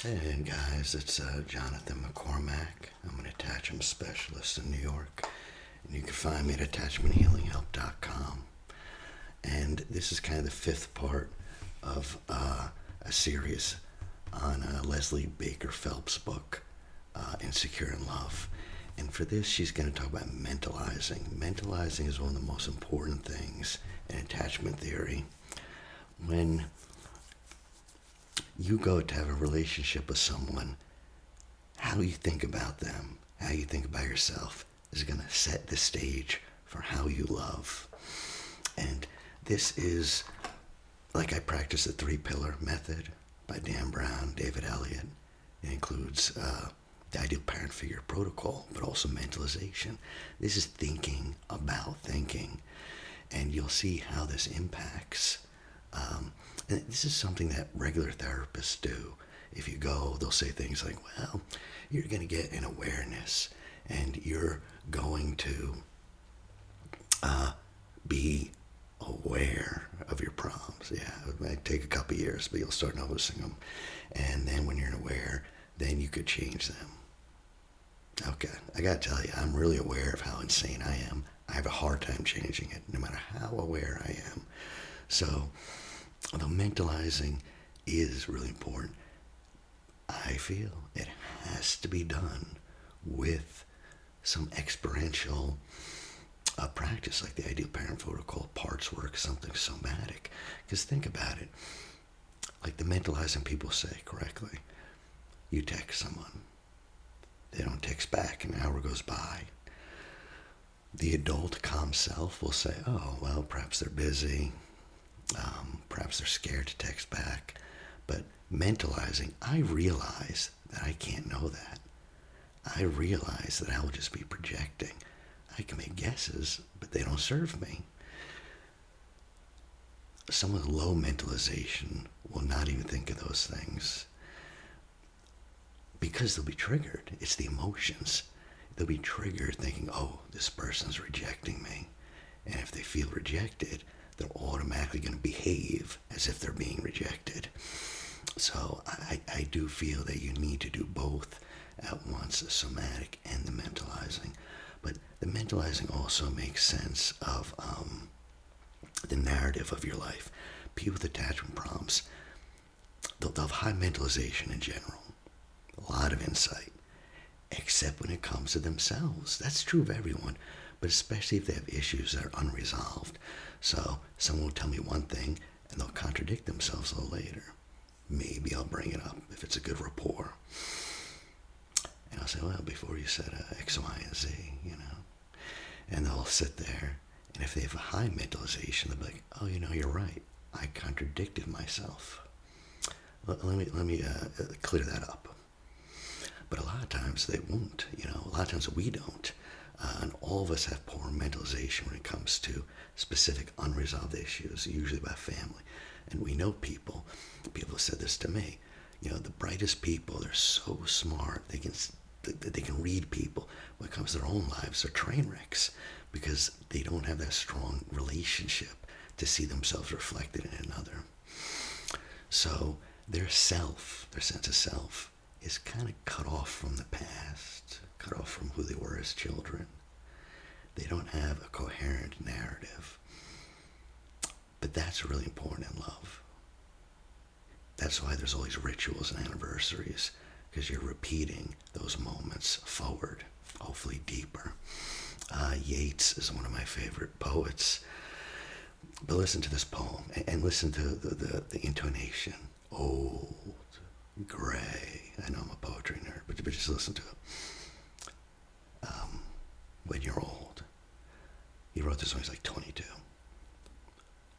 Hey guys, it's Jonathan McCormack. I'm an attachment specialist in New York, and you can find me at attachmenthealinghelp.com. And this is kind of the fifth part of a series on Leslie Baker-Phelps' book, Insecure in Love. And for this, she's going to talk about mentalizing. Mentalizing is one of the most important things in attachment theory. When you go to have a relationship with someone, how you think about them, how you think about yourself is going to set the stage for how you love. And this is like I practice the three pillar method by Dan Brown, David Elliott. It includes the ideal parent figure protocol, but also mentalization. This is thinking about thinking. And you'll see how this impacts. And this is something that regular therapists do. If you go, they'll say things like, well, you're going to get an awareness and you're going to be aware of your problems. Yeah, it might take a couple years, but you'll start noticing them. And then when you're aware, then you could change them. Okay, I gotta tell you, I'm really aware of how insane I am. I have a hard time changing it, no matter how aware I am. So, although mentalizing is really important, I feel it has to be done with some experiential practice, like the ideal parent protocol, parts work, something somatic. Because think about it, like the mentalizing people say correctly, you text someone, they don't text back, an hour goes by. The adult calm self will say, oh, well, perhaps they're busy, perhaps they're scared to text back. But mentalizing, I realize that I can't know that. I realize that I will just be projecting. I can make guesses, but they don't serve me. Someone with low mentalization will not even think of those things because they'll be triggered. It's the emotions. They'll be triggered thinking, oh, this person's rejecting me. And if they feel rejected, they're automatically going to behave as if they're being rejected. So I do feel that you need to do both at once, the somatic and the mentalizing. But the mentalizing also makes sense of the narrative of your life. People with attachment problems, they'll have high mentalization in general, a lot of insight, except when it comes to themselves. That's true of everyone, but especially if they have issues that are unresolved. So someone will tell me one thing and they'll contradict themselves a little later. Maybe I'll bring it up if it's a good rapport. And I'll say, well, before you said X, Y, and Z, you know. And they'll sit there, and if they have a high mentalization, they'll be like, oh, you know, you're right. I contradicted myself. Let me clear that up. But a lot of times they won't, you know. A lot of times we don't. And all of us have poor mentalization when it comes to specific unresolved issues, usually about family. And we know people have said this to me, you know, the brightest people, they're so smart, they can read people. When it comes to their own lives, they're train wrecks because they don't have that strong relationship to see themselves reflected in another. So their self, their sense of self, is kind of cut off from the past, cut off from who they were as children. They don't have a coherent narrative. But that's really important in love. That's why there's always rituals and anniversaries, because you're repeating those moments forward, hopefully deeper. Yeats is one of my favorite poets. But listen to this poem and listen to the intonation. Old, gray. I know I'm a poetry nerd, but just listen to it. When you're old. He wrote this when he was like 22.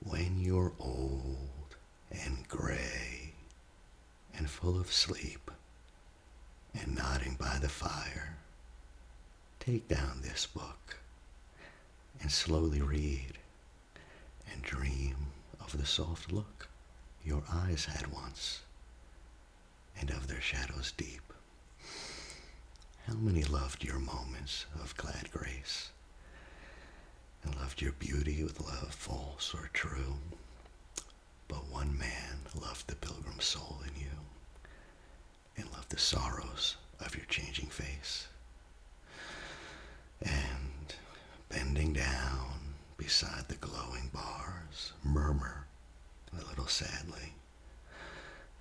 When you're old and gray and full of sleep and nodding by the fire, take down this book and slowly read and dream of the soft look your eyes had once and of their shadows deep. How many loved your moments of glad grace and loved your beauty with love false or true? But one man loved the pilgrim soul in you, sorrows of your changing face. And bending down beside the glowing bars, murmur a little sadly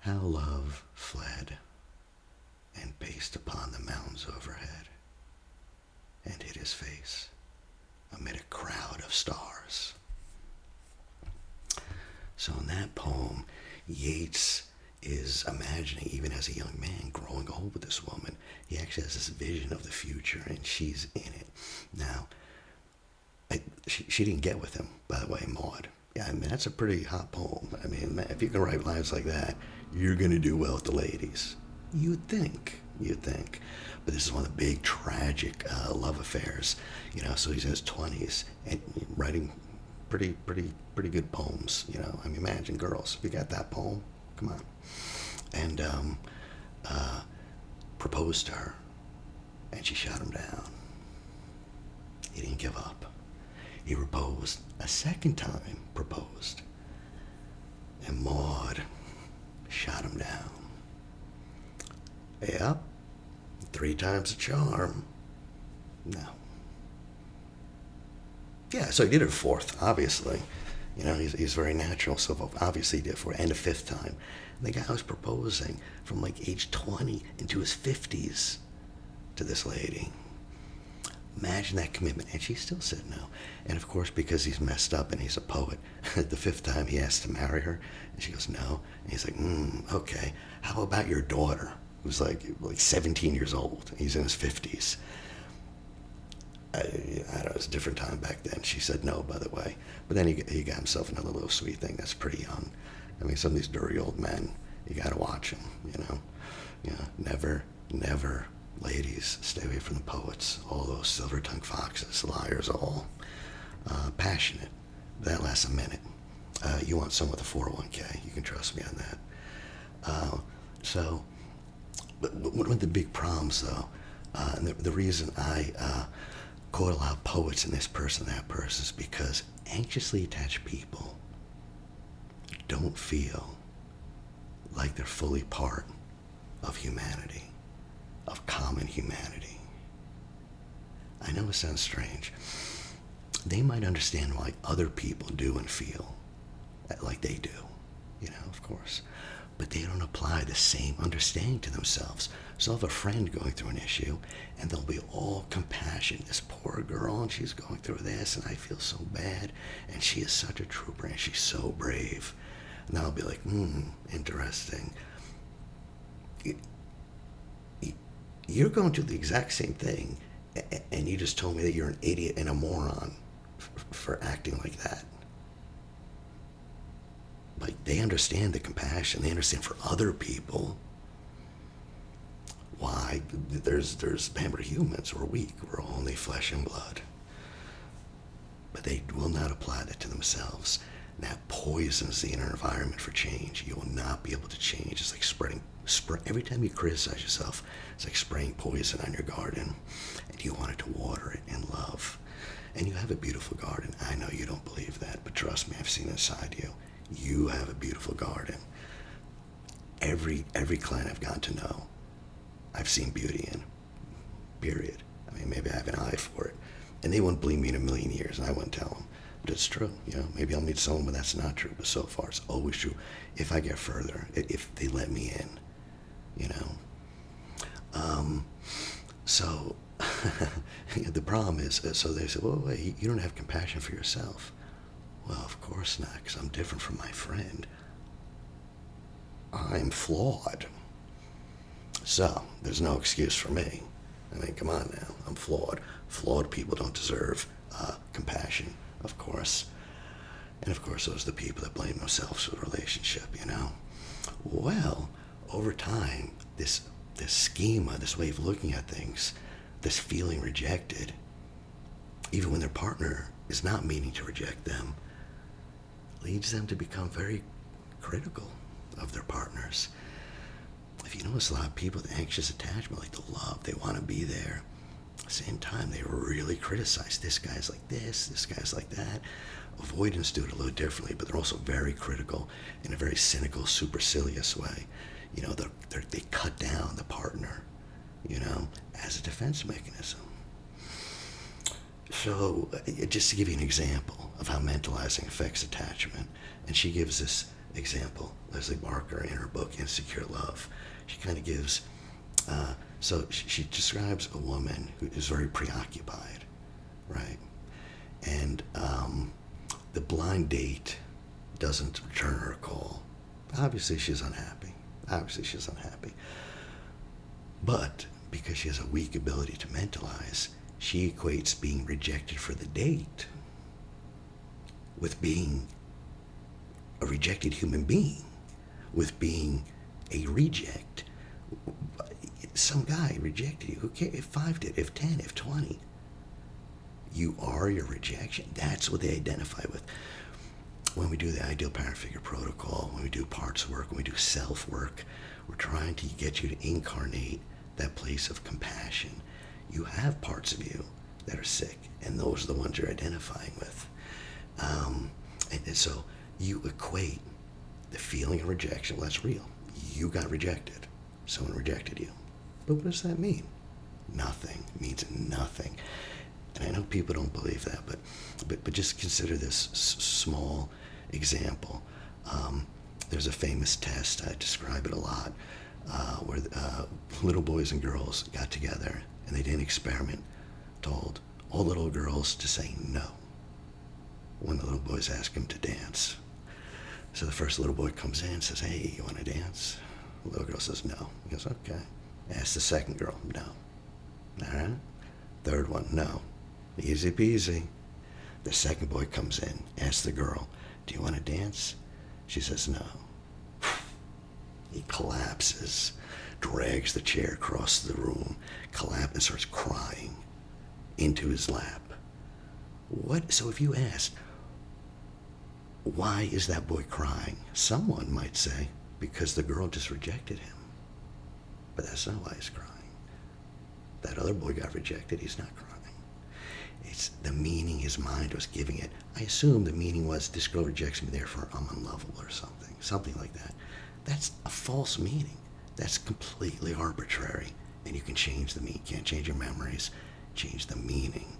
how love fled and paced upon the mountains overhead and hid his face amid a crowd of stars. So in that poem, Yeats is imagining, even as a young man growing old with this woman, he actually has this vision of the future, and she's in it. Now, she didn't get with him, by the way, Maud. Yeah, I mean, that's a pretty hot poem. I mean, if you can write lines like that, you're going to do well with the ladies. You'd think. But this is one of the big tragic love affairs, so he's in his 20s and writing pretty good poems, I mean, imagine girls, if you got that poem, come on. And proposed to her, and she shot him down. He didn't give up. He proposed a second time, and Maud shot him down. Yep, 3 times the charm. No. Yeah, so he did it 4th, obviously. He's very natural, so obviously he did it 4th, and a 5th time. And the guy was proposing from like age 20 into his 50s to this lady. Imagine that commitment. And she still said no. And of course, because he's messed up and he's a poet, the 5th time he asked to marry her, and she goes, no. And he's like, okay, how about your daughter, who's like 17 years old? He's in his 50s. I don't know, it was a different time back then. She said no, by the way. But then he got himself another little sweet thing that's pretty young. I mean, some of these dirty old men, you got to watch them, Never, ladies, stay away from the poets. All those silver-tongued foxes, liars all. Passionate. That lasts a minute. You want someone with a 401k. You can trust me on that. So, but one of the big problems, though, and the reason I quote a lot of poets and this person, that person, is because anxiously attached people don't feel like they're fully part of humanity, of common humanity. I know it sounds strange. They might understand why other people do and feel like they do, of course. But they don't apply the same understanding to themselves. So I'll have a friend going through an issue, and they'll be all compassion. This poor girl, and she's going through this, and I feel so bad, and she is such a trooper, and she's so brave. And I'll be like, interesting. You're going through the exact same thing, and you just told me that you're an idiot and a moron for acting like that. Like, they understand the compassion. They understand for other people why there's we're humans. We're weak. We're only flesh and blood. But they will not apply that to themselves. And that poisons the inner environment for change. You will not be able to change. It's like every time you criticize yourself, it's like spraying poison on your garden. And you want it to water it in love. And you have a beautiful garden. I know you don't believe that, but trust me, I've seen inside you. You have a beautiful garden. Every client I've gotten to know, I've seen beauty in. Period. I mean, maybe I have an eye for it. And they wouldn't believe me in a million years, and I wouldn't tell them. But it's true. Maybe I'll meet someone, but that's not true. But so far, it's always true. If I get further, if they let me in, So the problem is, so they say, well, wait, you don't have compassion for yourself. Well, of course not, because I'm different from my friend. I'm flawed. So, there's no excuse for me. I mean, come on now, I'm flawed. Flawed people don't deserve compassion, of course. And of course, those are the people that blame themselves for the relationship, Well, over time, this schema, this way of looking at things, this feeling rejected, even when their partner is not meaning to reject them, leads them to become very critical of their partners. If you notice, a lot of people with anxious attachment, like the love, they want to be there. At the same time, they really criticize. This guy's like this guy's like that. Avoidance do it a little differently, but they're also very critical in a very cynical, supercilious way. they cut down the partner, as a defense mechanism. So, just to give you an example of how mentalizing affects attachment, and she gives this example, Leslie Barker, in her book Insecure Love. She kind of gives, so she describes a woman who is very preoccupied, right? And the blind date doesn't return her call. Obviously, she's unhappy. But because she has a weak ability to mentalize, she equates being rejected for the date with being a rejected human being, with being a reject. Some guy rejected you. Who cares? If 5 did, if 10, if 20. You are your rejection. That's what they identify with. When we do the ideal parent figure protocol, when we do parts work, when we do self work, we're trying to get you to incarnate that place of compassion. You have parts of you that are sick, and those are the ones you're identifying with. And so you equate the feeling of rejection. Well, that's real. You got rejected. Someone rejected you. But what does that mean? Nothing. It means nothing. And I know people don't believe that, but just consider this small example. There's a famous test, I describe it a lot, where little boys and girls got together and they did an experiment, told all little girls to say no when the little boys ask them to dance. So the first little boy comes in and says, "Hey, you want to dance?" The little girl says no. He goes, "Okay." Asks the second girl, "No." All right. Third one, "No." Easy peasy. The second boy comes in, asks the girl, "Do you want to dance?" She says no. He collapses, drags the chair across the room, collapses, and starts crying into his lap. What? So if you ask, why is that boy crying? Someone might say, because the girl just rejected him. But that's not why he's crying. That other boy got rejected, he's not crying. It's the meaning his mind was giving it. I assume the meaning was, this girl rejects me, therefore I'm unlovable or something like that. That's a false meaning. That's completely arbitrary. And you can change the meaning. You can't change your memories, change the meaning.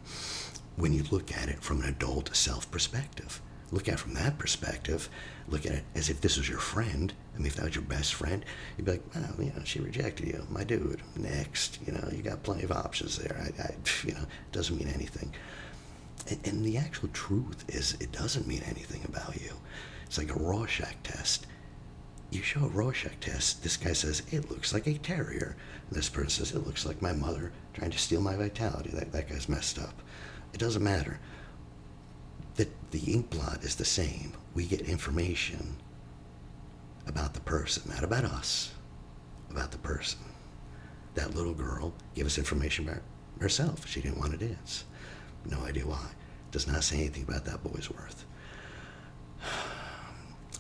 When you look at it from an adult self perspective, look at it from that perspective, look at it as if this was your friend. I mean, if that was your best friend, you'd be like, well, she rejected you, my dude. Next, you got plenty of options there. It doesn't mean anything. And the actual truth is, it doesn't mean anything about you. It's like a Rorschach test. You show a Rorschach test, this guy says, it looks like a terrier. And this person says, it looks like my mother trying to steal my vitality. That guy's messed up. It doesn't matter. The ink blot is the same. We get information about the person, not about us, about the person. That little girl gave us information about herself. She didn't want to dance. No idea why. Does not say anything about that boy's worth.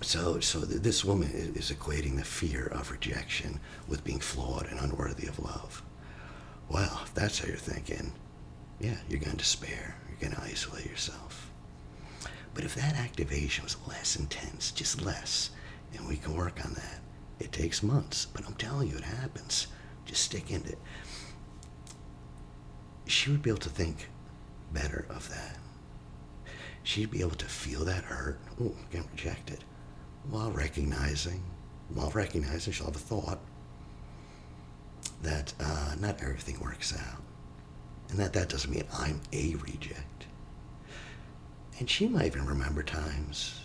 So this woman is equating the fear of rejection with being flawed and unworthy of love. Well, if that's how you're thinking, yeah, you're going to despair. You're going to isolate yourself. But if that activation was less intense, just less, and we can work on that, it takes months, but I'm telling you, it happens. Just stick in it. She would be able to think better of that. She'd be able to feel that hurt. Oh, I'm getting rejected. While recognizing, she'll have a thought that not everything works out. And that doesn't mean I'm a reject. And she might even remember times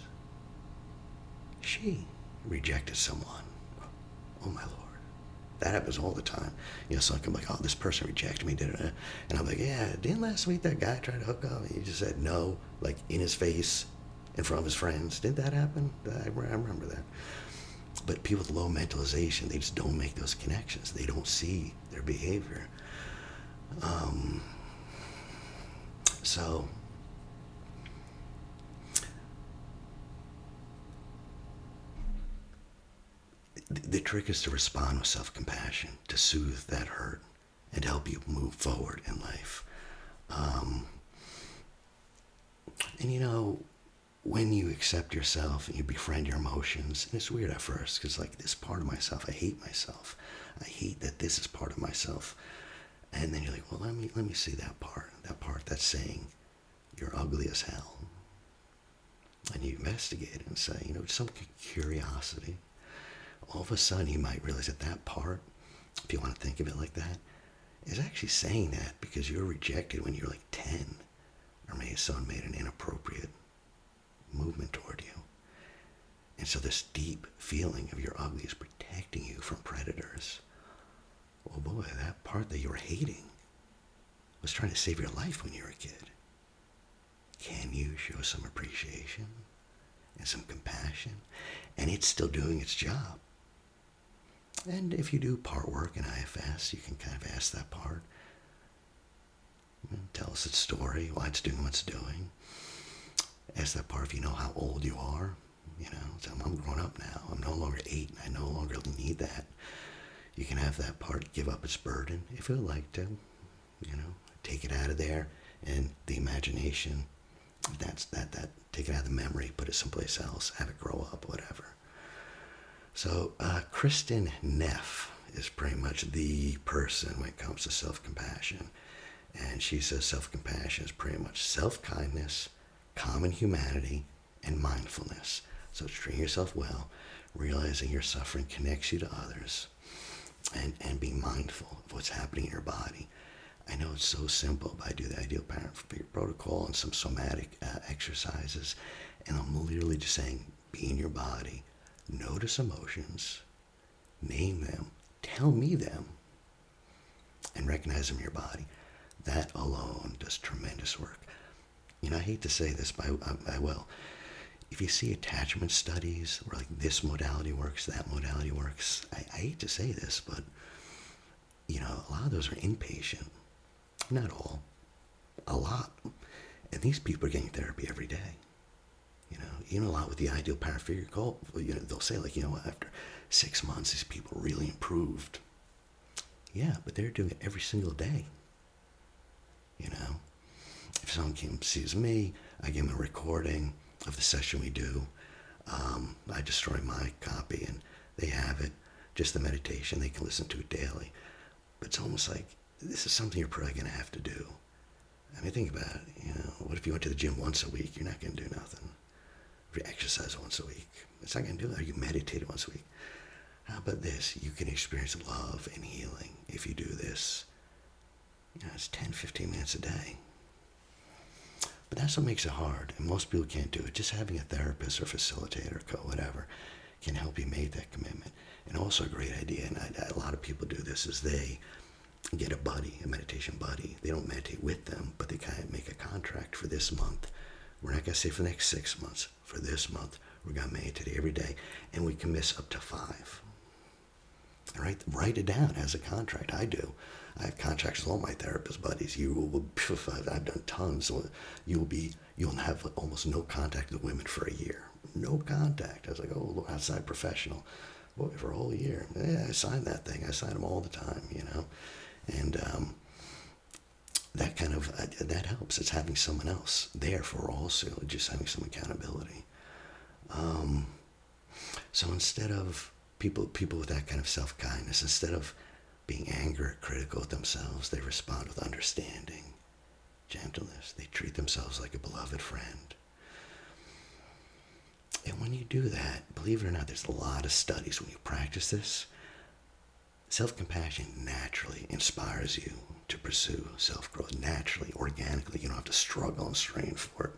she rejected someone. Oh my Lord. That happens all the time. Someone can be like, oh, this person rejected me, and I'm like, yeah, didn't last week that guy try to hook up? He just said no, like in his face, in front of his friends. Did that happen? I remember that. But people with low mentalization, they just don't make those connections. They don't see their behavior. So the trick is to respond with self-compassion, to soothe that hurt, and to help you move forward in life. And when you accept yourself and you befriend your emotions, and it's weird at first because like this part of myself, I hate myself. I hate that this is part of myself. And then you're like, well, let me see that part that's saying you're ugly as hell. And you investigate it and say, some curiosity. All of a sudden you might realize that that part, if you want to think of it like that, is actually saying that because you were rejected when you were like 10, or maybe someone made an inappropriate movement toward you. And so this deep feeling of you're ugly is protecting you from predators. Oh boy, that part that you were hating was trying to save your life when you were a kid. Can you show some appreciation and some compassion? And it's still doing its job. And if you do part work in IFS, you can kind of ask that part. Tell us its story, why it's doing what it's doing. Ask that part if you know how old you are. Tell them I'm grown up now. I'm no longer 8 and I no longer need that. You can have that part give up its burden if it would like to. Take it out of there and the imagination. That's that. Take it out of the memory, put it someplace else, have it grow up, whatever. So Kristen Neff is pretty much the person when it comes to self-compassion. And she says self-compassion is pretty much self-kindness, common humanity, and mindfulness. So treating yourself well, realizing your suffering connects you to others, and being mindful of what's happening in your body. I know it's so simple, but I do the Ideal Parent Figure Protocol and some somatic exercises, and I'm literally just saying, be in your body, notice emotions, name them, tell me them, and recognize them in your body. That alone does tremendous work. I hate to say this, but I will. If you see attachment studies where like this modality works, that modality works, I hate to say this, but a lot of those are inpatient. Not all, a lot. And these people are getting therapy every day. A lot with the Ideal Parent Figure Cult, they'll say like, after 6 months, these people really improved. Yeah, but they're doing it every single day. If someone sees me, I give them a recording of the session we do. I destroy my copy and they have it, just the meditation, they can listen to it daily. But it's almost like, this is something you're probably going to have to do. I mean, think about it, what if you went to the gym once a week? You're not going to do nothing. If you exercise once a week, it's not going to do that. Or you meditate once a week. How about this? You can experience love and healing if you do this. It's 10, 15 minutes a day. But that's what makes it hard, and most people can't do it. Just having a therapist or facilitator, whatever, can help you make that commitment. And also a great idea, and a lot of people do this, is they get a buddy, a meditation buddy. They don't meditate with them, but they kind of make a contract for this month. We're not going to say for the next 6 months. For this month, we're going to meditate every day, and we can miss up to 5. All right? Write it down as a contract. I do. I have contracts with all my therapist buddies. I've done tons. You'll have almost no contact with women for a year. No contact. I was like, oh, outside professional. Boy, for a whole year. Yeah, I signed that thing. I sign them all the time, And that kind of, that helps. It's having someone else there for also just having some accountability. So instead of people with that kind of self-kindness, instead of being angry or critical of themselves, they respond with understanding, gentleness. They treat themselves like a beloved friend. And when you do that, believe it or not, there's a lot of studies when you practice this. Self-compassion naturally inspires you to pursue self-growth. Naturally, organically. You don't have to struggle and strain for it.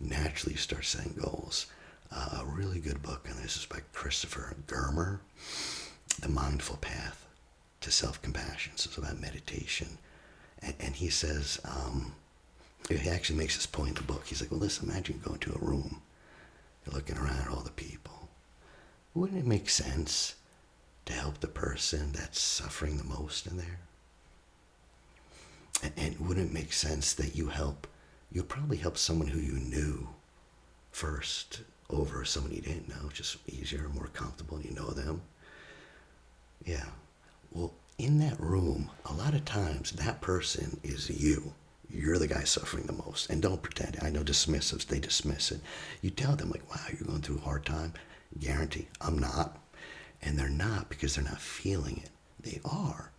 Naturally, you start setting goals. A really good book on this is by Christopher Germer, The Mindful Path to Self-Compassion. So it's about meditation. And he says, he actually makes this point in the book. He's like, well, listen, imagine going to a room. You're looking around at all the people. Wouldn't it make sense to help the person that's suffering the most in there? And wouldn't it make sense that you'll probably help someone who you knew first over someone you didn't know, just easier, more comfortable, and you know them? Yeah. Well, in that room, a lot of times that person is you. You're the guy suffering the most. And don't pretend. I know dismissives, they dismiss it. You tell them, like, wow, you're going through a hard time. Guarantee, I'm not. And they're not because they're not feeling it. They are,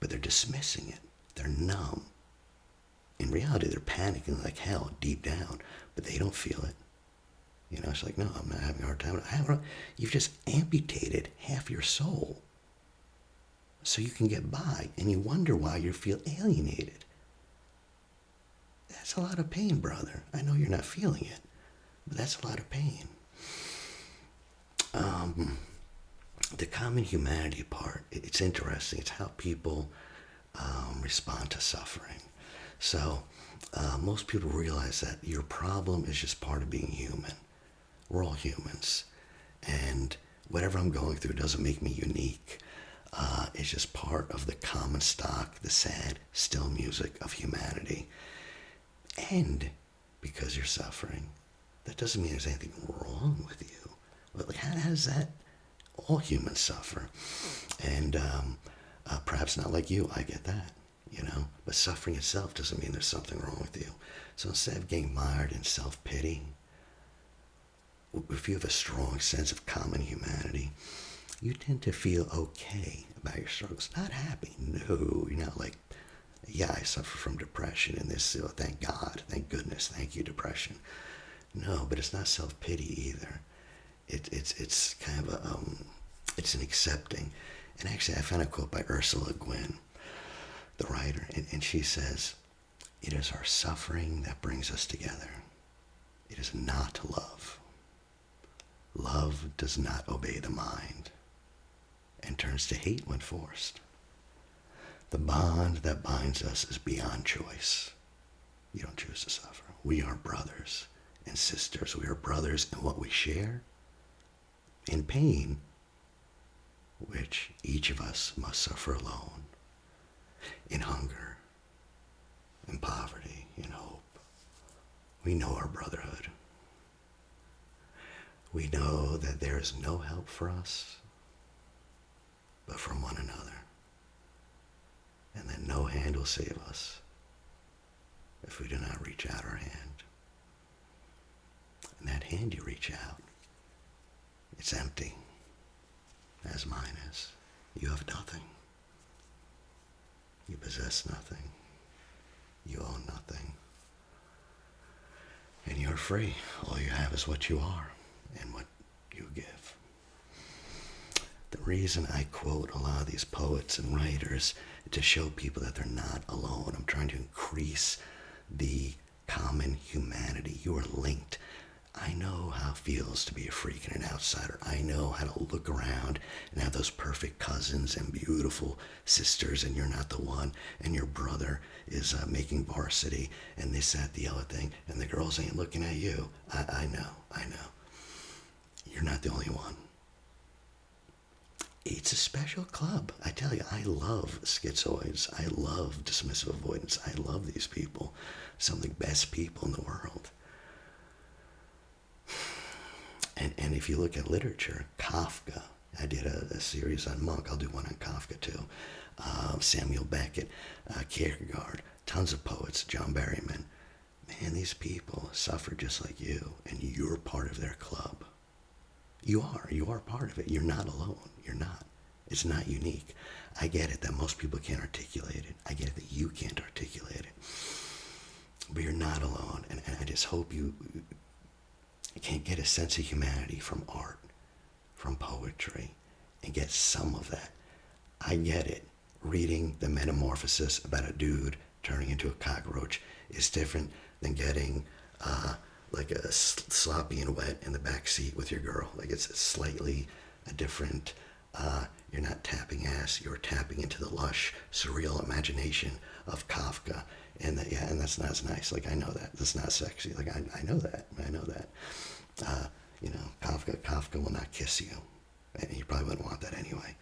but they're dismissing it. They're numb. In reality, they're panicking like hell deep down, but they don't feel it. You know, it's like, no, I'm not having a hard time. You've just amputated half your soul so you can get by, and you wonder why you feel alienated. That's a lot of pain, brother. I know you're not feeling it, but that's a lot of pain. The common humanity part, it's interesting. It's how people respond to suffering. So most people realize that your problem is just part of being human. We're all humans. And whatever I'm going through doesn't make me unique. It's just part of the common stock, the sad, still music of humanity. And because you're suffering, that doesn't mean there's anything wrong with you. But how does that? All humans suffer. And perhaps not like you, I get that, you know. But suffering itself doesn't mean there's something wrong with you. So instead of getting mired in self-pity, if you have a strong sense of common humanity, you tend to feel okay about your struggles. Not happy. No, you're not like, yeah, I suffer from depression and this, thank God, thank goodness, thank you, depression. No, but it's not self-pity either. It's kind of it's an accepting. And actually, I found a quote by Ursula Le Guin, the writer, and she says, "It is our suffering that brings us together. It is not love. Love does not obey the mind and turns to hate when forced. The bond that binds us is beyond choice. You don't choose to suffer. We are brothers and sisters. We are brothers in what we share, in pain, which each of us must suffer alone, in hunger, in poverty, in hope. We know our brotherhood. We know that there is no help for us but from one another, and that no hand will save us if we do not reach out our hand. And that hand you reach out, it's empty, as mine is. You have nothing. You possess nothing. You own nothing. And you're free. All you have is what you are and what you give. The reason I quote a lot of these poets and writers is to show people that they're not alone. I'm trying to increase the common humanity. You are linked. I know how it feels to be a freak and an outsider. I know how to look around and have those perfect cousins and beautiful sisters, and you're not the one, and your brother is making varsity, and this, that, the other thing, and the girls ain't looking at you. I know. You're not the only one. It's a special club. I tell you, I love schizoids. I love dismissive avoidance. I love these people. Some of the best people in the world. And if you look at literature, Kafka, I did a series on Monk. I'll do one on Kafka too. Samuel Beckett, Kierkegaard, tons of poets, John Berryman. Man, these people suffer just like you, and you're part of their club. You are part of it. You're not alone. You're not. It's not unique. I get it that most people can't articulate it. I get it that you can't articulate it. But you're not alone. And I just hope you can get a sense of humanity from art, from poetry, and get some of that. I get it. Reading the metamorphosis about a dude turning into a cockroach is different than getting like a sloppy and wet in the back seat with your girl. Like it's slightly a different, you're not tapping ass, you're tapping into the lush, surreal imagination of Kafka. And and that's not as nice. Like I know that. That's not sexy. Like I know that. Kafka will not kiss you. And you probably wouldn't want that anyway.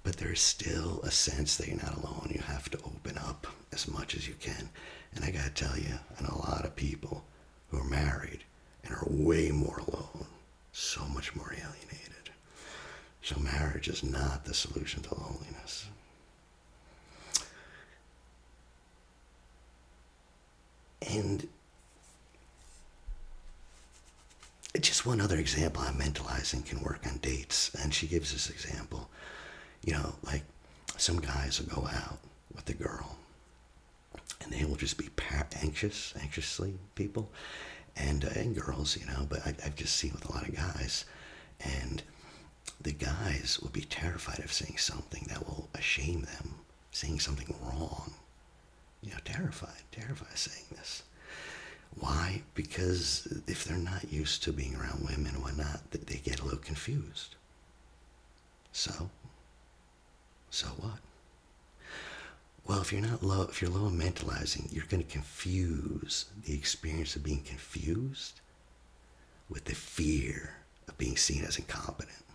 But there's still a sense that you're not alone. You have to open up as much as you can. And I gotta tell you, I know a lot of people who are married and are way more alone, so much more alienated. So marriage is not the solution to loneliness. And just one other example how mentalizing can work on dates. And she gives this example. Like some guys will go out with a girl and they will just be anxiously people, and girls, but I've just seen with a lot of guys, and the guys will be terrified of saying something that will shame them, saying something wrong. Terrified of saying this. Why? Because if they're not used to being around women and whatnot, they get a little confused. So what? Well, if you're low in mentalizing, you're going to confuse the experience of being confused with the fear of being seen as incompetent.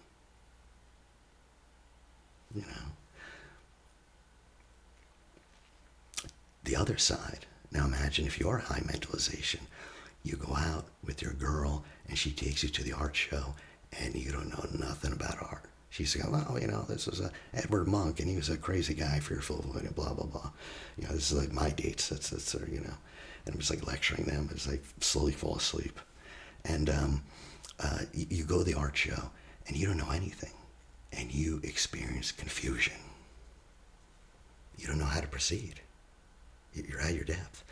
The other side. Now imagine if you're high mentalization, you go out with your girl and she takes you to the art show and you don't know nothing about art. She's like, well, this was Edward Monk and he was a crazy guy, fearful of it, blah, blah, blah. This is like my dates. That's And I'm just like lecturing them. It's like slowly fall asleep. And you go to the art show and you don't know anything. And you experience confusion. You don't know how to proceed. You're at your depth.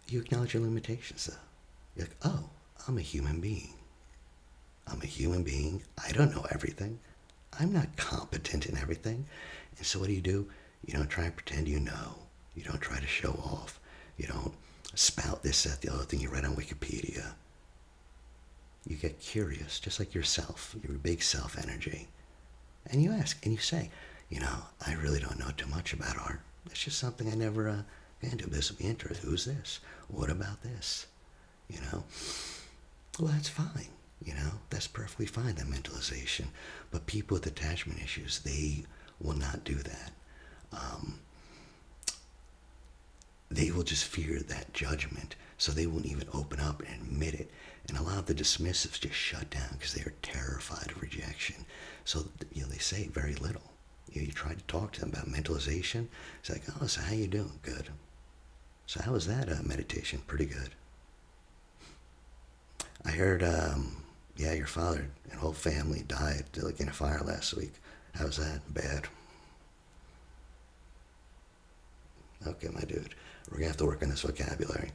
You acknowledge your limitations, though. You're like, oh, I'm a human being. I'm a human being. I don't know everything. I'm not competent in everything. And so what do? You don't try and pretend you know. You don't try to show off. You don't spout this, that, the other thing you read on Wikipedia. You get curious, just like yourself, your big self energy. And you ask, and you say, I really don't know too much about art. It's just something I never got into. This will be interesting. Who's this? What about this? Well, that's fine. That's perfectly fine, that mentalization. But people with attachment issues, they will not do that. They will just fear that judgment, so they won't even open up and admit it. And a lot of the dismissives just shut down because they are terrified of rejection. So, they say very little. You try to talk to them about mentalization. It's like, oh, so how you doing? Good. So how was that meditation? Pretty good. I heard, your father and whole family died in a fire last week. How was that? Bad. Okay, my dude, we're going to have to work on this vocabulary.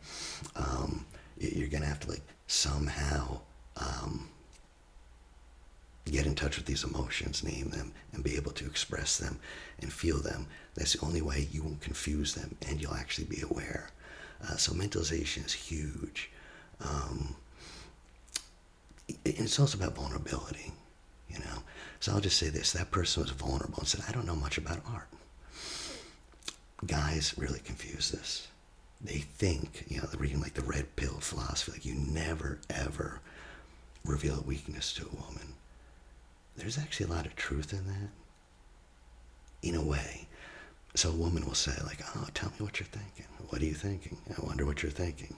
You're going to have to somehow get in touch with these emotions, name them, and be able to express them and feel them. That's the only way you won't confuse them and you'll actually be aware. So mentalization is huge. And it's also about vulnerability, So I'll just say this. That person was vulnerable and said, I don't know much about art. Guys really confuse this. They think, they're reading the red pill philosophy, you never, ever reveal a weakness to a woman. There's actually a lot of truth in that, in a way. So a woman will say, oh, tell me what you're thinking. What are you thinking? I wonder what you're thinking.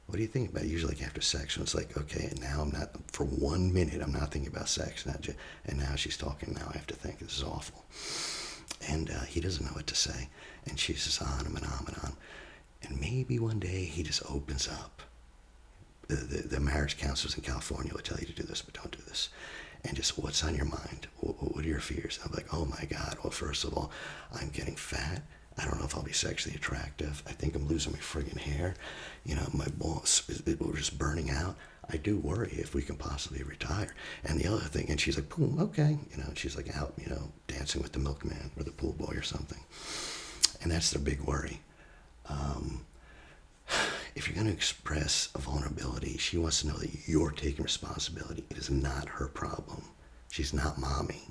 What do you think about? Usually after sex, when it's okay, and now I'm not, for 1 minute, I'm not thinking about sex. And now she's talking, now I have to think, this is awful. And he doesn't know what to say. And she says on and on and on. And maybe one day he just opens up. The marriage counselors in California will tell you to do this, but don't do this. And just, what's on your mind? What are your fears? I'm like, oh my God. Well, first of all, I'm getting fat. I don't know if I'll be sexually attractive. I think I'm losing my friggin' hair. My balls, we're just burning out. I do worry if we can possibly retire. And the other thing, and she's like, boom, okay. And she's out, dancing with the milkman or the pool boy or something. And that's their big worry. If you're going to express a vulnerability, she wants to know that you're taking responsibility. It is not her problem. She's not mommy.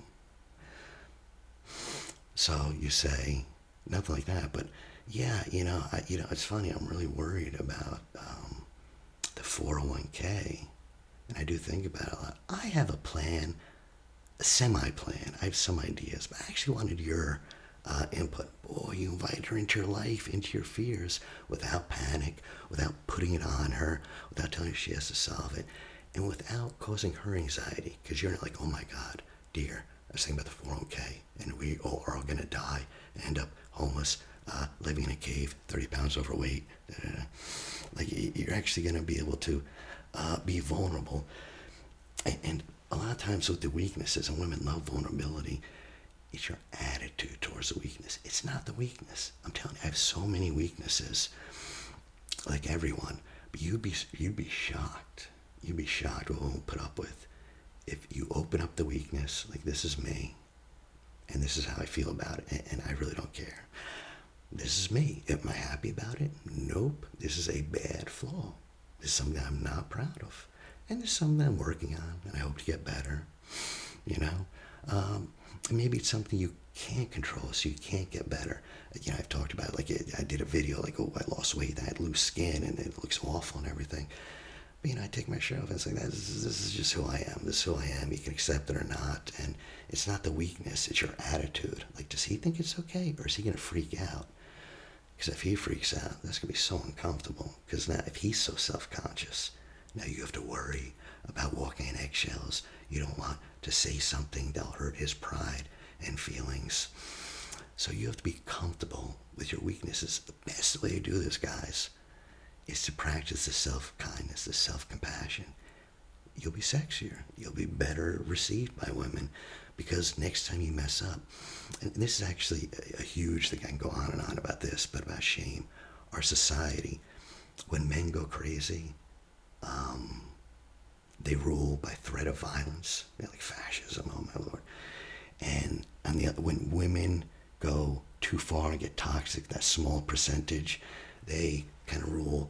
So you say, nothing like that, but yeah, it's funny. I'm really worried about the 401k, and I do think about it a lot. I have a plan, a semi-plan. I have some ideas, but I actually wanted your input. Boy, you invite her into your life, into your fears, without panic, without putting it on her, without telling her she has to solve it, and without causing her anxiety, because you're not oh my God, dear, I was thinking about the 401k, and we all are going to die and end up homeless living in a cave, 30 pounds overweight. Like, you're actually going to be able to be vulnerable. And a lot of times with the weaknesses, and women love vulnerability, it's your attitude towards the weakness. It's not the weakness. I'm telling you, I have so many weaknesses, like everyone. But you'd be shocked. You'd be shocked what we'll put up with if you open up the weakness. Like, this is me, and this is how I feel about it, and I really don't care. This is me. Am I happy about it? Nope. This is a bad flaw. This is something I'm not proud of, and this is something I'm working on, and I hope to get better. You know, maybe it's something you can't control, so you can't get better. You know, I've talked about, like, I did a video, like, oh, I lost weight, I had loose skin, and it looks awful and everything. But, you know, I take my shirt off, and it's like, this is just who I am. This is who I am. You can accept it or not. And it's not the weakness, it's your attitude. Like, does he think it's okay, or is he going to freak out? Because if he freaks out, that's going to be so uncomfortable. Because now, if he's so self-conscious, now you have to worry about walking in eggshells. You don't want to say something that'll hurt his pride and feelings. So you have to be comfortable with your weaknesses. The best way to do this, guys, is to practice the self-kindness, the self-compassion. You'll be sexier. You'll be better received by women, because next time you mess up, and this is actually a huge thing, I can go on and on about this, but about shame. Our society, when men go crazy, they rule by threat of violence, like fascism, oh my Lord. And on the other, when women go too far and get toxic, that small percentage, they kind of rule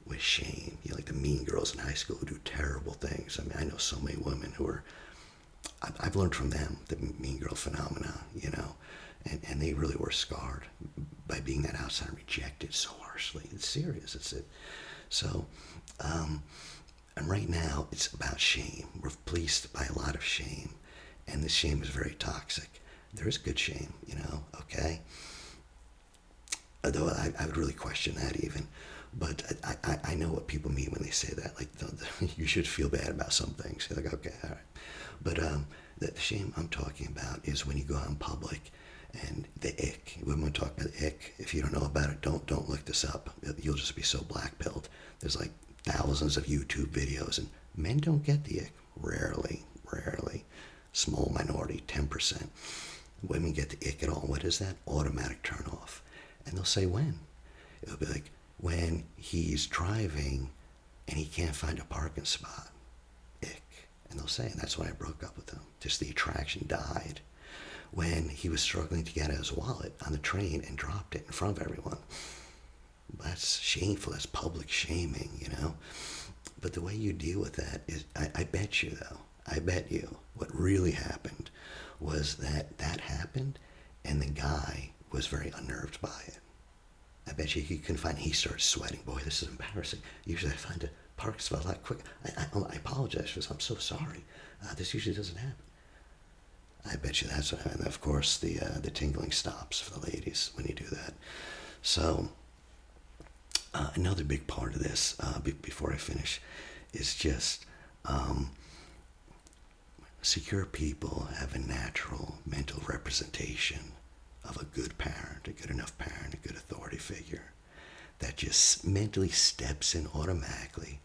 with shame. You know, like the mean girls in high school who do terrible things. I mean, I know so many women who are, I've learned from them the mean girl phenomena, you know, and they really were scarred by being that outside, rejected so harshly. It's serious. It's it. So, and right now it's about shame. We're fleeced by a lot of shame, and this shame is very toxic. There is good shame, you know, okay? Although I would really question that even. But I know what people mean when they say that. Like, you should feel bad about some things. You're like, okay, all right. But the shame I'm talking about is when you go out in public and the ick. When we talk about ick, if you don't know about it, don't look this up. You'll just be so black-pilled. There's like thousands of YouTube videos, and men don't get the ick. Rarely. Small minority, 10%. Women get the ick at all. What is that? Automatic turn off. And they'll say when. It'll be like, when he's driving and he can't find a parking spot. Ick. And they'll say, and that's when I broke up with him. Just the attraction died. When he was struggling to get his wallet on the train and dropped it in front of everyone. That's shameful. That's public shaming, you know. But the way you deal with that is, I bet you, though, I bet you what really happened was that happened and the guy was very unnerved by it. I bet you he couldn't find it. He started sweating. Boy, this is embarrassing. Usually I find a parking spot a lot quicker. I apologize for this. I'm so sorry. This usually doesn't happen. I bet you that's what happened. Of course, the tingling stops for the ladies when you do that. So, another big part of this, before I finish, is just secure people have a natural mental representation of a good parent, a good enough parent, a good authority figure that just mentally steps in automatically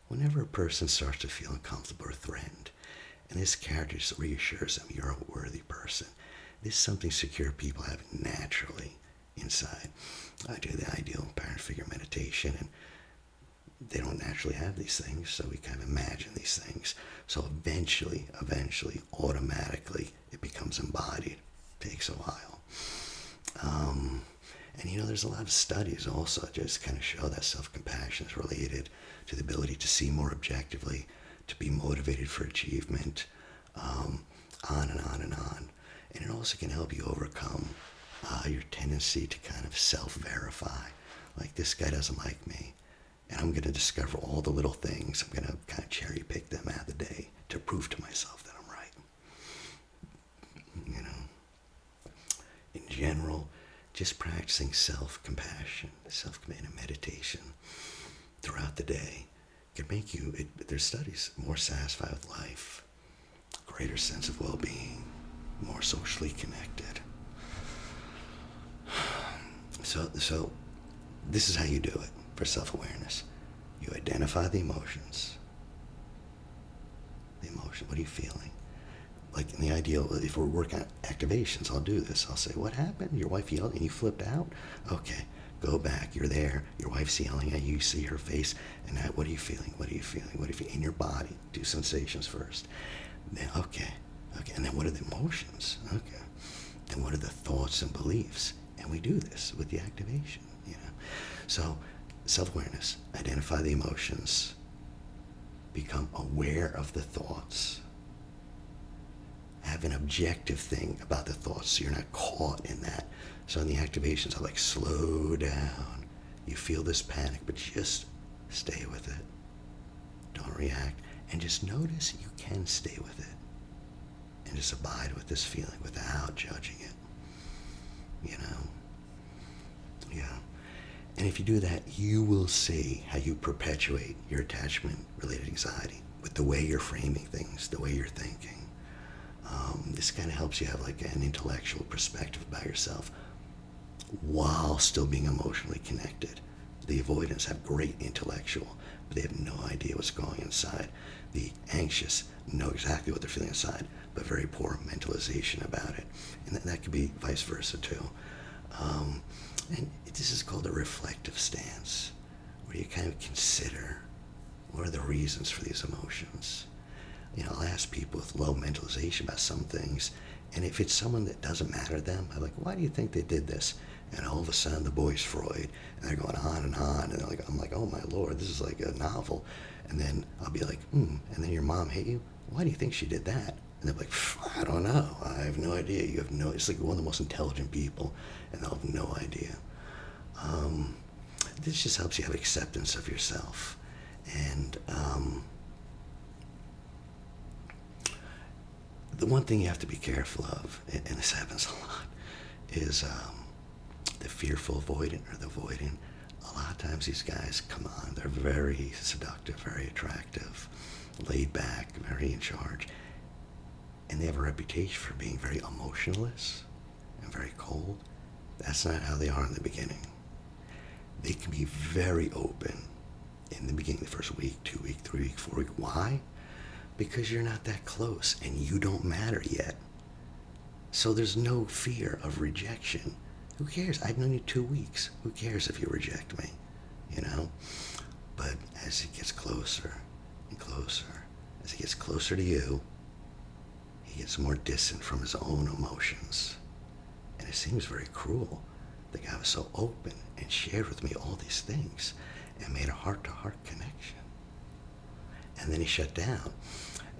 whenever a person starts to feel uncomfortable or threatened. And this character just reassures them you're a worthy person. This is something secure people have naturally inside. I do the ideal parent figure meditation, and they don't naturally have these things, so we kind of imagine these things. So eventually, automatically, it becomes embodied. It takes a while. And you know, there's a lot of studies also just kind of show that self-compassion is related to the ability to see more objectively, to be motivated for achievement, on and on and on. And it also can help you overcome your tendency to kind of self-verify. Like, this guy doesn't like me, and I'm going to discover all the little things. I'm going to kind of cherry pick them out of the day to prove to myself that I'm right. You know, in general, just practicing self-compassion, self-command and meditation throughout the day can make you, there's studies, more satisfied with life, greater sense of well-being, more socially connected. So this is how you do it for self-awareness. You identify the emotions. The emotion, what are you feeling? Like in the ideal, if we're working on activations, I'll do this. I'll say, what happened? Your wife yelled and you flipped out? Okay, go back. You're there. Your wife's yelling at you. You see her face. And now, what are you feeling? What are you feeling? What are you feeling? In your body. Do sensations first. Then, okay. And then what are the emotions? Okay. Then what are the thoughts and beliefs? And we do this with the activation, So, self-awareness. Identify the emotions. Become aware of the thoughts. Have an objective thing about the thoughts so you're not caught in that. So in the activations, I like slow down. You feel this panic, but just stay with it. Don't react. And just notice you can stay with it. And just abide with this feeling without judging it. Yeah. And if you do that, you will see how you perpetuate your attachment-related anxiety with the way you're framing things, the way you're thinking. This kind of helps you have like an intellectual perspective about yourself while still being emotionally connected. The avoidants have great intellectual, but they have no idea what's going inside. The anxious know exactly what they're feeling inside, but very poor mentalization about it. And that could be vice versa too. And this is called a reflective stance, where you kind of consider what are the reasons for these emotions. I'll ask people with low mentalization about some things, and if it's someone that doesn't matter to them, I'm like, why do you think they did this? And all of a sudden, the boy's Freud, and they're going on, and I'm like, oh my Lord, this is like a novel. And then I'll be like, and then your mom hate you? Why do you think she did that? And they're like, I don't know. I have no idea. It's like one of the most intelligent people, and they'll have no idea. This just helps you have acceptance of yourself. And the one thing you have to be careful of, and this happens a lot, is the fearful avoidant or the avoidant. A lot of times these guys come on, they're very seductive, very attractive, laid back, very in charge. And they have a reputation for being very emotionless and very cold. That's not how they are in the beginning. They can be very open in the beginning, the first week, 2 week, 3 week, 4 week. Why? Because you're not that close and you don't matter yet. So there's no fear of rejection. Who cares? I've known you 2 weeks. Who cares if you reject me? But as he gets closer and closer, as he gets closer to you, he gets more distant from his own emotions. And it seems very cruel. The guy was so open and shared with me all these things and made a heart-to-heart connection. And then he shut down.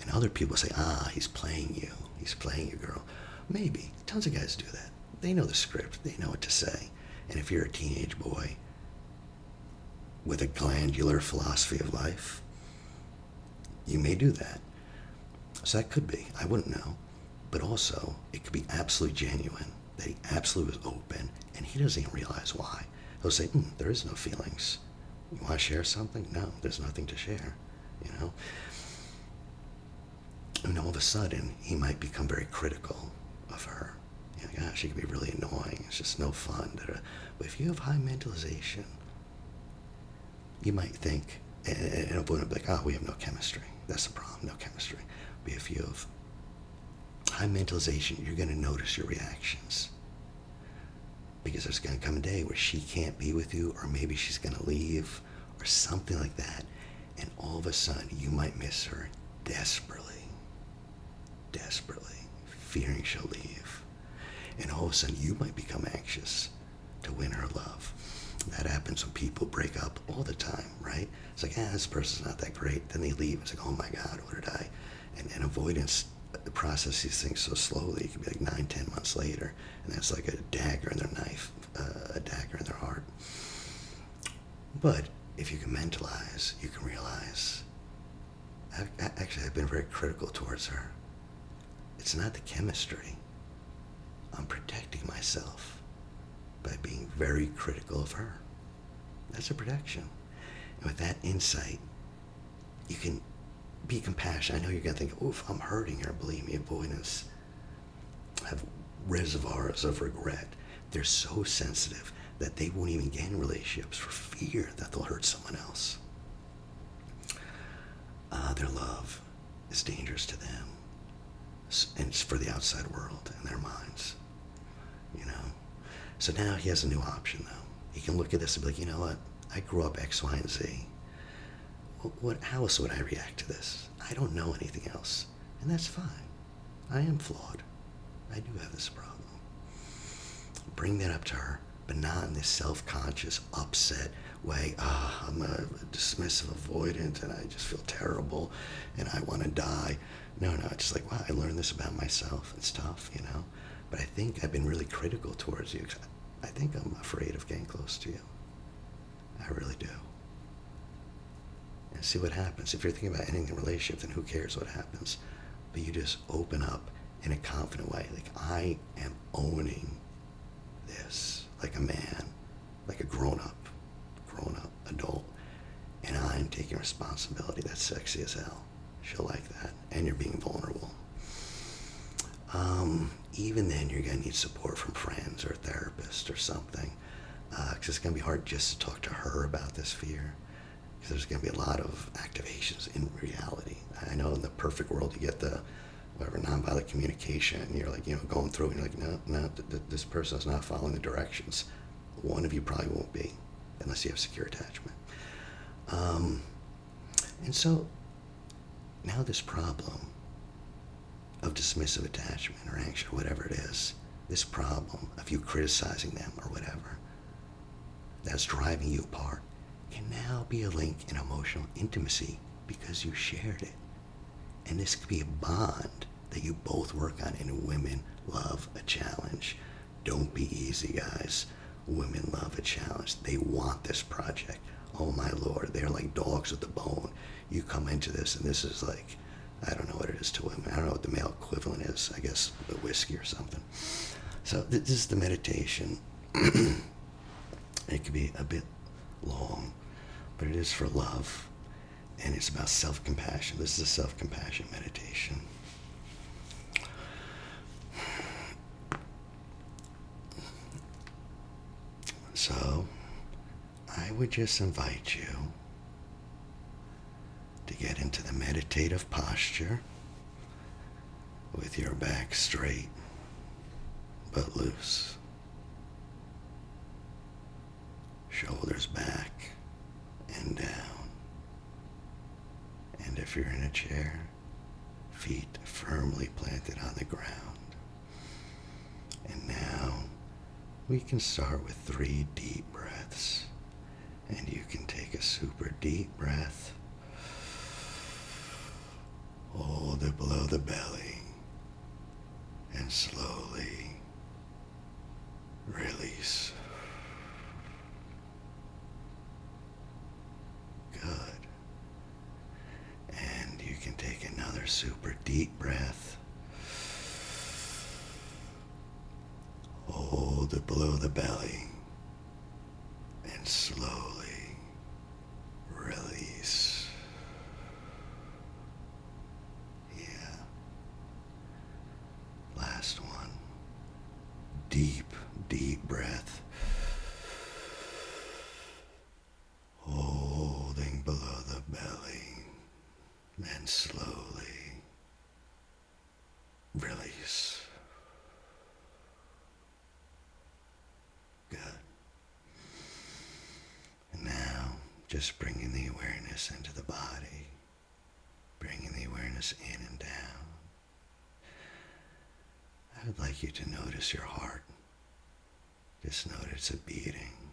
And other people say, he's playing you. He's playing you, girl. Maybe. Tons of guys do that. They know the script. They know what to say. And if you're a teenage boy with a glandular philosophy of life, you may do that. So that could be. I wouldn't know. But also, it could be absolutely genuine, that he absolutely was open, and he doesn't even realize why. He'll say, there is no feelings. You want to share something? No, there's nothing to share, And all of a sudden, he might become very critical of her. She can be really annoying. It's just no fun. But if you have high mentalization, you might think, and a woman will be like, we have no chemistry. That's the problem, no chemistry. But if you have high mentalization, you're going to notice your reactions. Because there's going to come a day where she can't be with you, or maybe she's going to leave, or something like that. And all of a sudden, you might miss her desperately, fearing she'll leave. And all of a sudden, you might become anxious to win her love. That happens when people break up all the time, right? It's like, this person's not that great. Then they leave. It's like, oh my God, what did I? And avoidance process these things so slowly. It could be like 9-10 months later. And that's like a dagger in their knife, a dagger in their heart. But if you can mentalize, you can realize, I've been very critical towards her. It's not the chemistry. I'm protecting myself by being very critical of her. That's a protection. And with that insight, you can be compassionate. I know you're going to think, oof, I'm hurting her. Believe me, avoidance have reservoirs of regret. They're so sensitive that they won't even get in relationships for fear that they'll hurt someone else. Their love is dangerous to them, and it's for the outside world and their minds, you know. So now he has a new option, though. He can look at this and be like, you know what? I grew up X, Y, and Z. How else would I react to this? I don't know anything else, and that's fine. I am flawed. I do have this problem. Bring that up to her, but not in this self-conscious, upset way. I'm a dismissive avoidant, and I just feel terrible, and I want to die. No, it's just like, wow, I learned this about myself. It's tough, you know. But I think I've been really critical towards you. I think I'm afraid of getting close to you. I really do. And see what happens. If you're thinking about ending the relationship, then who cares what happens? But you just open up in a confident way. Like, I am owning this like a man, like a grown-up adult, and I'm taking responsibility. That's sexy as hell. She'll like that. And you're being vulnerable. Even then, you're going to need support from friends or a therapist or something, because it's going to be hard just to talk to her about this fear, because there's going to be a lot of activations in reality. I know in the perfect world, you get the whatever nonviolent communication, and you're like, going through it, and you're like, no, this person is not following the directions. One of you probably won't be, unless you have secure attachment. And so now this problem of dismissive attachment or anxious, or whatever it is, this problem of you criticizing them or whatever, that's driving you apart, can now be a link in emotional intimacy because you shared it. And this could be a bond that you both work on, and women love a challenge. Don't be easy, guys. Women love a challenge. They want this project. Oh my Lord, they're like dogs with the bone. You come into this, and this is like, I don't know what it is to women. I don't know what the male equivalent is. I guess the whiskey or something. So this is the meditation. It could be a bit long, but it is for love, and it's about self-compassion. This is a self-compassion meditation. So I would just invite you to get into the meditative posture with your back straight but loose. Shoulders back and down. And if you're in a chair, feet firmly planted on the ground. And now we can start with 3 deep breaths. And you can take a super deep breath. Hold it below the belly. And slowly release. Good. And you can take another super deep breath. Hold it below the belly. And slowly release. Yeah. Last one. Deep, deep breath. Holding below the belly. And slowly release. Good. And now, just bringing the awareness into the body, bringing the awareness in and down. I would like you to notice your heart. Just notice it beating,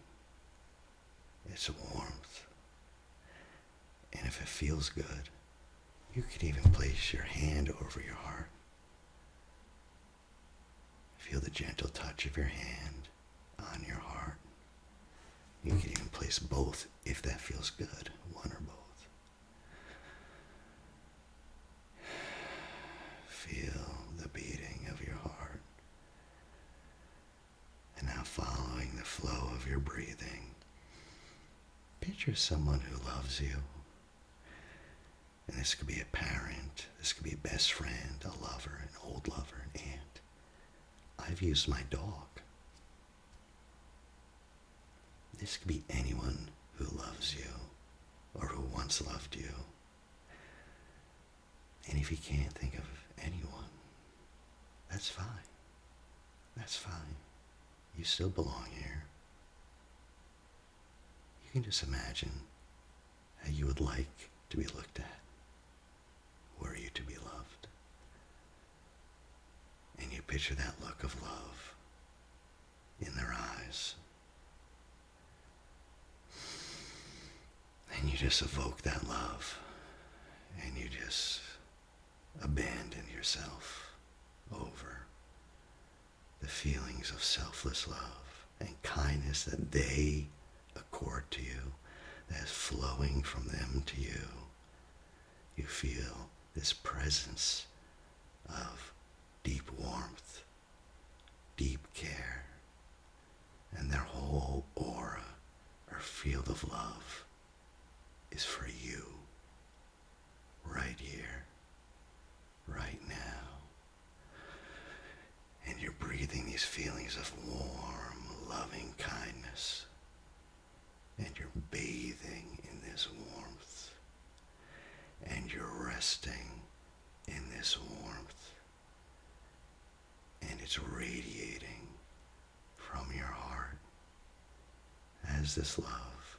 its warmth. And if it feels good, you could even place your hand over your heart. Feel the gentle touch of your hand on your heart. You can even place both if that feels good, one or both. Feel the beating of your heart. And now following the flow of your breathing, picture someone who loves you. And this could be a parent, this could be a best friend, a lover, an old lover, an aunt. I've used my dog. This could be anyone who loves you or who once loved you. And if you can't think of anyone, that's fine. That's fine. You still belong here. You can just imagine how you would like to be looked at, were you to be loved. And you picture that look of love in their eyes. And you just evoke that love, and you just abandon yourself over the feelings of selfless love and kindness that they accord to you, that is flowing from them to you. You feel this presence of deep warmth, deep care, and their whole aura or field of love is for you, right here, right now. And you're breathing these feelings of warm, loving kindness. And you're bathing in this warmth. And you're resting in this warmth. And it's radiating from your heart as this love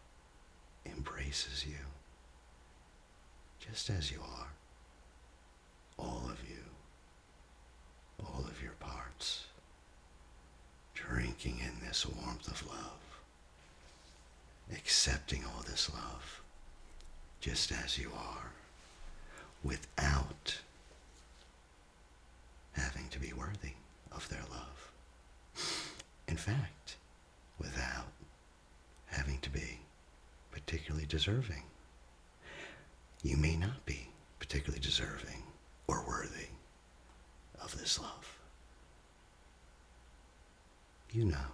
embraces you, just as you are, all of you, all of your parts, drinking in this warmth of love, accepting all this love, just as you are, without having to be worthy of their love. In fact, without having to be particularly deserving. You may not be particularly deserving or worthy of this love. You know,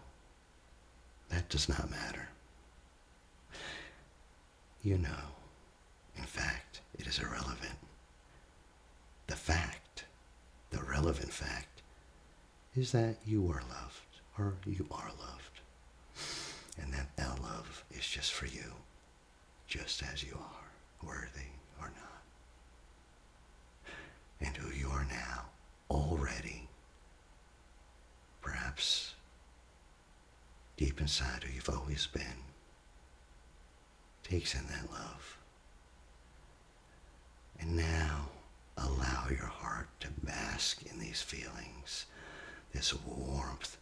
that does not matter. You know, in fact, it is irrelevant. The relevant fact, is that you were loved, or you are loved, and that love is just for you, just as you are, worthy or not. And who you are now, already, perhaps deep inside who you've always been, takes in that love. And now, allow your heart to bask in these feelings, this warmth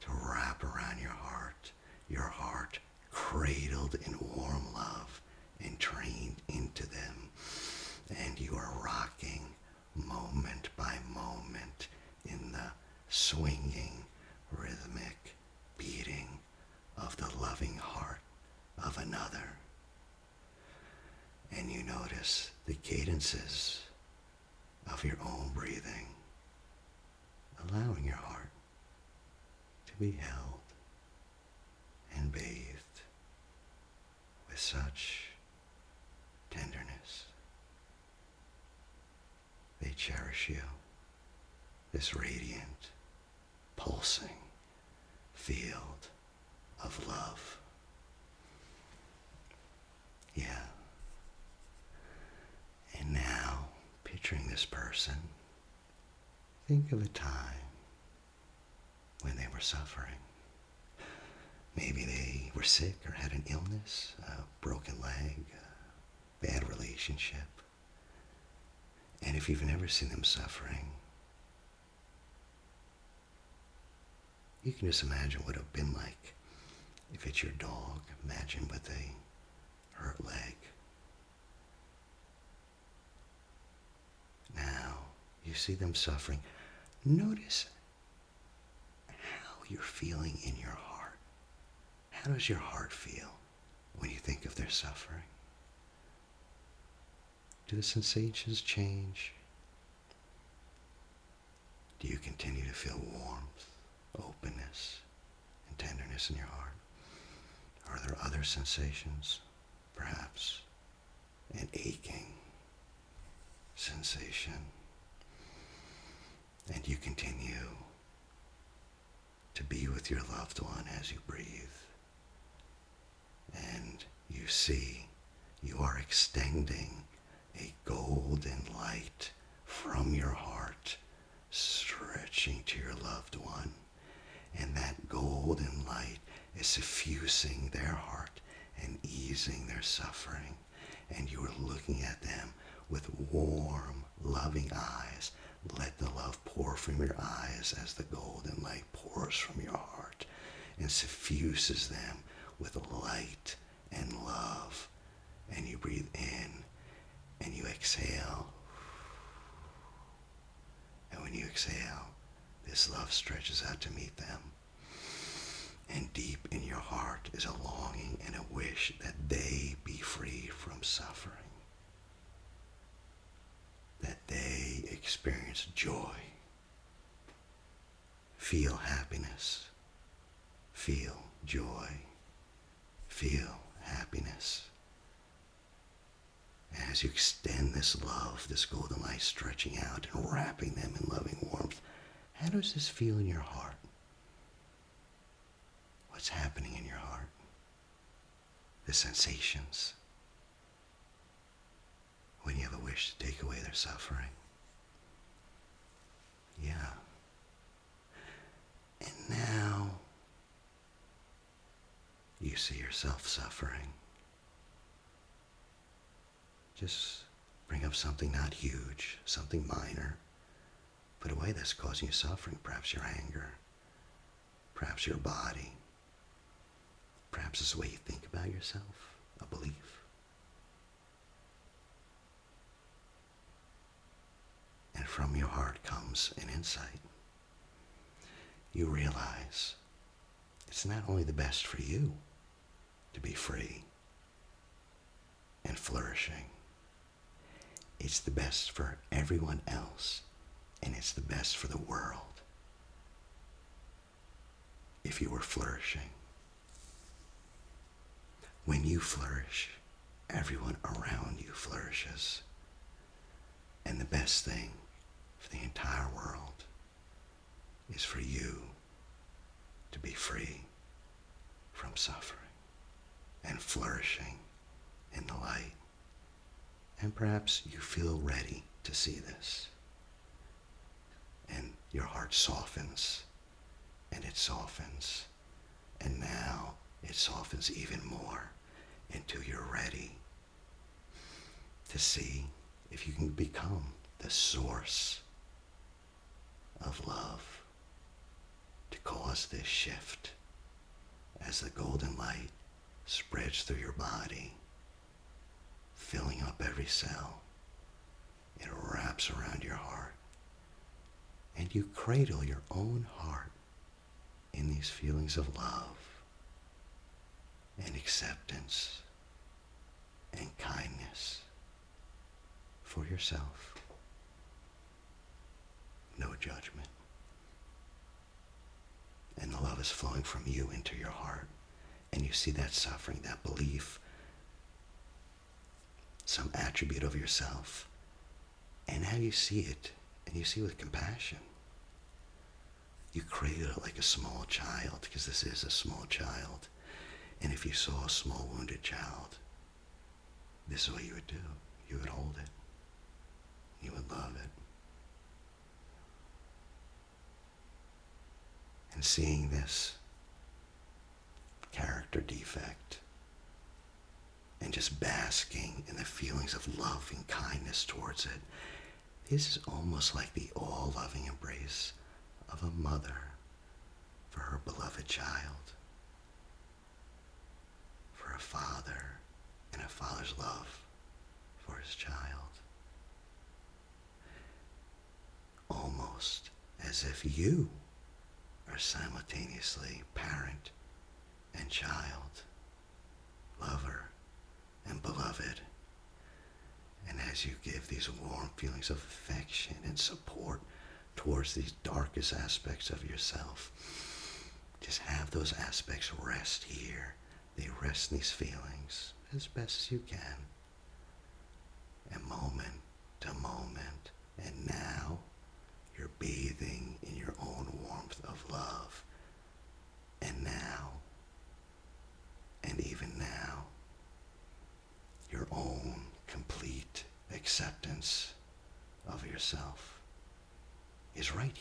to wrap around your heart cradled in warm love and trained into them. And you are rocking moment by moment in the swinging, rhythmic beating of the loving heart of another. And you notice the cadences of your own breathing, allowing your heart to be held and bathed with such tenderness. They cherish you, this radiant, pulsing field of love. Yeah. And now, picturing this person, think of a time when they were suffering. Maybe they were sick or had an illness, a broken leg, a bad relationship. And if you've never seen them suffering, you can just imagine what it would have been like if it's your dog. Imagine with a hurt leg. Now, you see them suffering. Notice how you're feeling in your heart. How does your heart feel when you think of their suffering? Do the sensations change? Do you continue to feel warmth, openness, and tenderness in your heart? Are there other sensations? Perhaps an aching sensation. And you continue to be with your loved one as you breathe, And you see you are extending a golden light from your heart, stretching to your loved one. And that golden light is suffusing their heart and easing their suffering. And you are looking at them with warm, loving eyes. Let the love pour from your eyes as the golden light pours from your heart and suffuses them with light and love. And you breathe in and you exhale. And when you exhale, this love stretches out to meet them. And deep in your heart is a longing and a wish that they be free from suffering. That they experience joy. Feel happiness. Feel joy. Feel happiness. And as you extend this love, this golden light stretching out and wrapping them in loving warmth, how does this feel in your heart? What's happening in your heart? The sensations. When you have a wish to take away their suffering. Yeah. And now you see yourself suffering. Just bring up something not huge, something minor. Put away that's causing you suffering. Perhaps your anger. Perhaps your body. Perhaps it's the way you think about yourself. A belief. And from your heart comes an insight. You realize it's not only the best for you to be free and flourishing. It's the best for everyone else, and it's the best for the world if you were flourishing. When you flourish, everyone around you flourishes. And the best thing for the entire world is for you to be free from suffering and flourishing in the light. And perhaps you feel ready to see this. And your heart softens, and it softens, and now it softens even more until you're ready to see if you can become the source of love, to cause this shift as the golden light spreads through your body, filling up every cell. It wraps around your heart, and you cradle your own heart in these feelings of love and acceptance and kindness for yourself. No judgment. And the love is flowing from you into your heart. And you see that suffering, that belief, some attribute of yourself. And how you see it, and you see it with compassion. You cradle it like a small child, because this is a small child. And if you saw a small wounded child, this is what you would do. You would hold it. You would love it. And seeing this character defect and just basking in the feelings of love and kindness towards it, this is almost like the all-loving embrace of a mother for her beloved child, for a father and a father's love for his child. Almost as if you are simultaneously parent and child, lover and beloved. And as you give these warm feelings of affection and support towards these darkest aspects of yourself, just have those aspects rest here. They rest in these feelings as best as you can. And moment to moment. And now you're bathing in your own warmth of love. And now, and even now,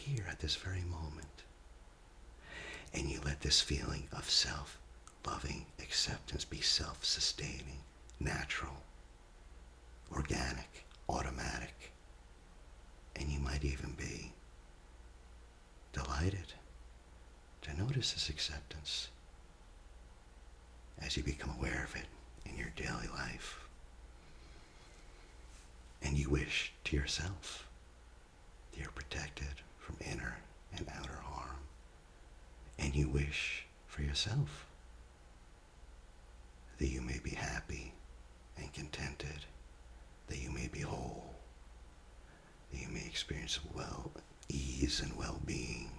here at this very moment. And you let this feeling of self-loving acceptance be self-sustaining, natural, organic, automatic. And you might even be delighted to notice this acceptance as you become aware of it in your daily life. And you wish to yourself that you're protected from inner and outer harm. And you wish for yourself that you may be happy and contented, that you may be whole, that you may experience ease and well-being.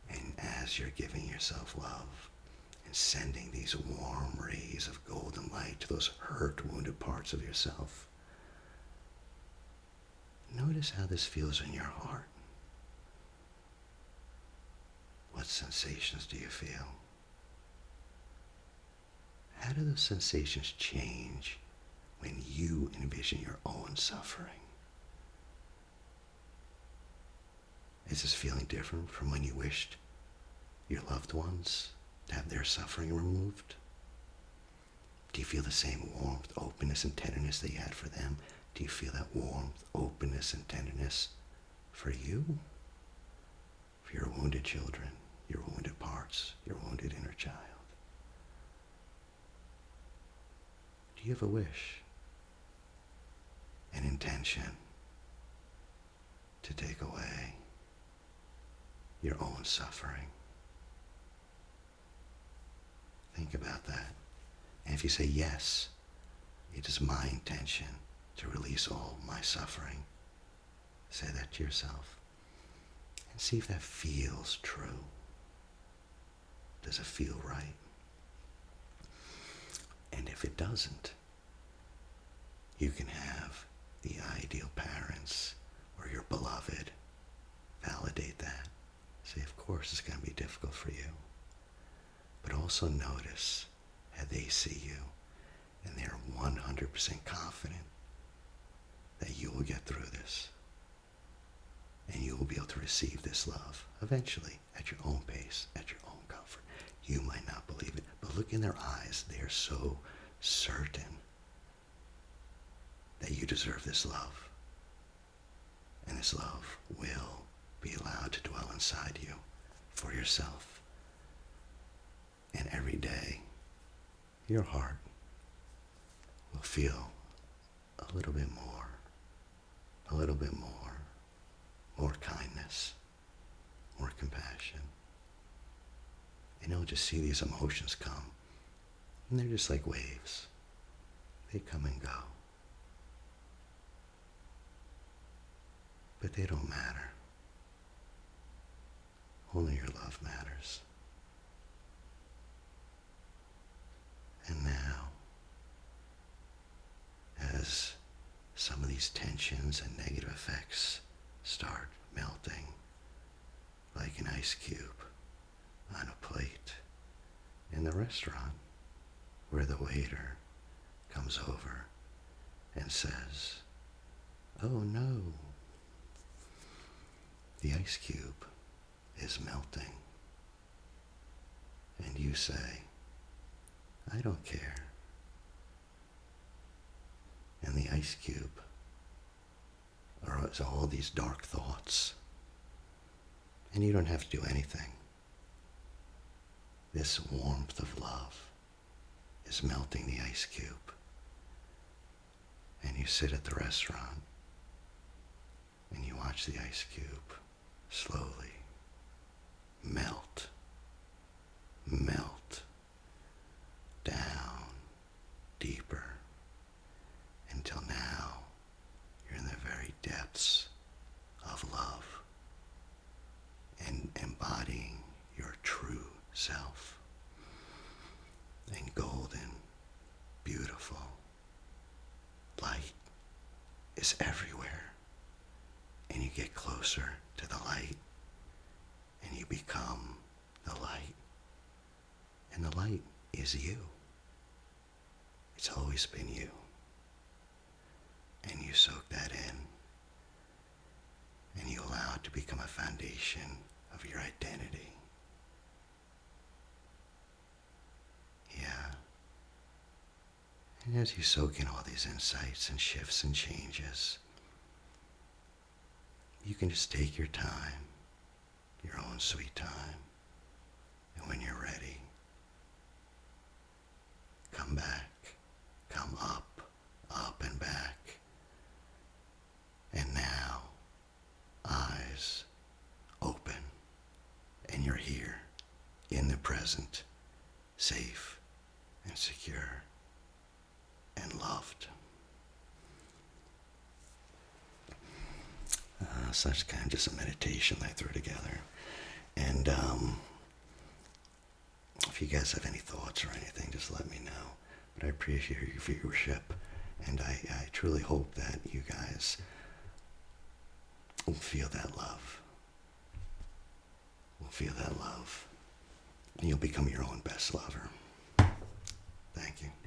And as you're giving yourself love and sending these warm rays of golden light to those hurt, wounded parts of yourself, notice how this feels in your heart. What sensations do you feel? How do those sensations change when you envision your own suffering? Is this feeling different from when you wished your loved ones to have their suffering removed? Do you feel the same warmth, openness, and tenderness that you had for them? Do you feel that warmth, openness, and tenderness for you? For your wounded children, your wounded parts, your wounded inner child? Do you have a wish, an intention to take away your own suffering? Think about that. And if you say, yes, it is my intention to release all my suffering, say that to yourself. And see if that feels true. Does it feel right? And if it doesn't, you can have the ideal parents or your beloved validate that. Say, of course, it's going to be difficult for you. But also notice how they see you, and they're 100% confident that you will get through this. And you will be able to receive this love eventually at your own pace, at your own comfort. You might not believe it, but look in their eyes. They are so certain that you deserve this love. And this love will be allowed to dwell inside you for yourself. And every day, your heart will feel a little bit more, more kindness, more compassion. And you'll just see these emotions come. And they're just like waves. They come and go. But they don't matter. Only your love matters. And now, as some of these tensions and negative effects start melting like an ice cube on a plate in the restaurant, where the waiter comes over and says, "Oh no, the ice cube is melting." And you say, "I don't care." And the ice cube are all these dark thoughts. And you don't have to do anything. This warmth of love is melting the ice cube. And you sit at the restaurant and you watch the ice cube slowly melt down deeper until now you're in the very depths of love and embodying your true self. And golden, beautiful light is everywhere. And you get closer to the light and you become the light. And the light is you. It's always been you. And you soak that in. and you allow it to become a foundation of your identity. Yeah. And as you soak in all these insights and shifts and changes, you can just take your time, your own sweet time, and when you're ready, come back, come up, up and back. And now, eyes open, and you're here, in the present, safe and secure and loved. So that's kind of just a meditation I threw together. And if you guys have any thoughts or anything, just let me know. But I appreciate your viewership, and I truly hope that you guys will feel that love. Will feel that love. And you'll become your own best lover.